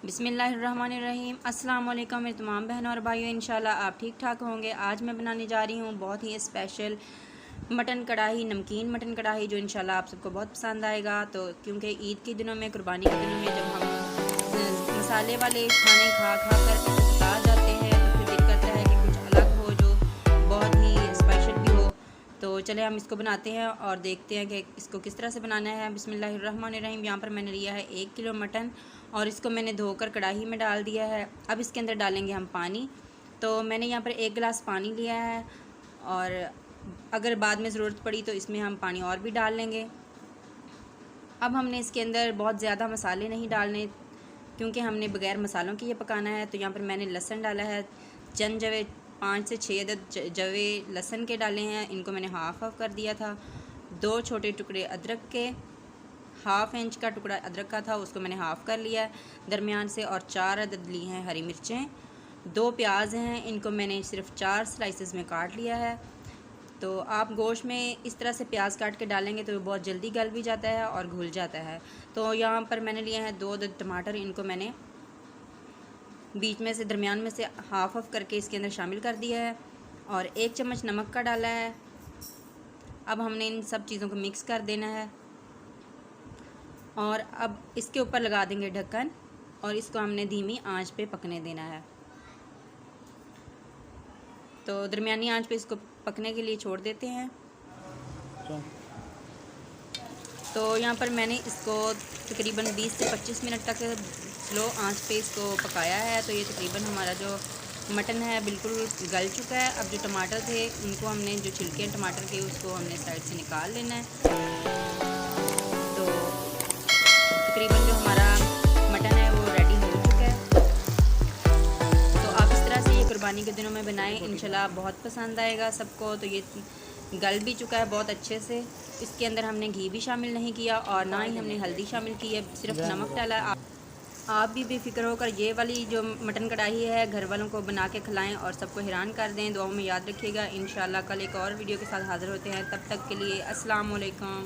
बिस्मिल्लाहिर्रहमानिर्रहीम। अस्सलाम वालेकुम मेरे तमाम बहनों और भाइयों, इंशाल्लाह आप ठीक ठाक होंगे। आज मैं बनाने जा रही हूँ बहुत ही स्पेशल मटन कढ़ाई, नमकीन मटन कढ़ाई, जो इंशाल्लाह आप सबको बहुत पसंद आएगा। तो क्योंकि ईद के दिनों में, कुर्बानी के दिनों में जब हम मसाले वाले खाने खा खा कर उकता जाते हैं तो फिर दिल करता है कि कुछ अलग हो जो बहुत ही स्पेशल भी हो। तो चले हम इसको बनाते हैं और देखते हैं कि इसको किस तरह से बनाना है। बिस्मिल्लाहिर्रहमानिर्रहीम। यहाँ पर मैंने लिया है 1 किलो मटन और इसको मैंने धोकर कढ़ाई में डाल दिया है। अब इसके अंदर डालेंगे हम पानी। तो मैंने यहाँ पर 1 गिलास पानी लिया है और अगर बाद में ज़रूरत पड़ी तो इसमें हम पानी और भी डाल लेंगे। अब हमने इसके अंदर बहुत ज़्यादा मसाले नहीं डालने क्योंकि हमने बग़ैर मसालों के ये पकाना है। तो यहाँ पर मैंने लहसुन डाला है, चंद जवे 5 से 6 अदद जवे लहसुन के डाले हैं, इनको मैंने हाफ़ कर दिया था। 2 छोटे टुकड़े अदरक के, 1/2 इंच का टुकड़ा अदरक का था, उसको मैंने हाफ़ कर लिया है दरमियान से। और 4 अदद ली हैं हरी मिर्चें। 2 प्याज हैं, इनको मैंने सिर्फ 4 स्लाइसेस में काट लिया है। तो आप गोश्त में इस तरह से प्याज काट के डालेंगे तो बहुत जल्दी गल भी जाता है और घुल जाता है। तो यहाँ पर मैंने लिए हैं 2 अदद टमाटर, इनको मैंने बीच में से, दरमियान में से हाफ़ करके इसके अंदर शामिल कर दिया है और 1 चम्मच नमक का डाला है। अब हमने इन सब चीज़ों को मिक्स कर देना है और अब इसके ऊपर लगा देंगे ढक्कन और इसको हमने धीमी आंच पे पकने देना है। तो दरमियानी आंच पे इसको पकने के लिए छोड़ देते हैं। तो यहाँ पर मैंने इसको तकरीबन 20 से 25 मिनट तक स्लो आंच पे इसको पकाया है। तो ये तकरीबन हमारा जो मटन है बिल्कुल गल चुका है। अब जो टमाटर थे उनको हमने, जो छिलके हैं टमाटर के, उसको हमने साइड से निकाल लेना है। तो तकरीबन जो हमारा मटन है वो रेडी हो चुका है। तो आप इस तरह से ये कुर्बानी के दिनों में बनाएं, इंशाल्लाह बहुत पसंद आएगा सबको। तो ये गल भी चुका है बहुत अच्छे से। इसके अंदर हमने घी भी शामिल नहीं किया और ना ही हमने हल्दी शामिल की है, सिर्फ नमक डाला। आप भी बेफिक्र होकर ये वाली जो मटन कढ़ाई है घर वालों को बना के खिलाएं और सबको हैरान कर दें। दुआओं में याद रखिएगा। इंशाल्लाह कल एक और वीडियो के साथ हाज़िर होते हैं। तब तक के लिए अस्सलाम वालेकुम।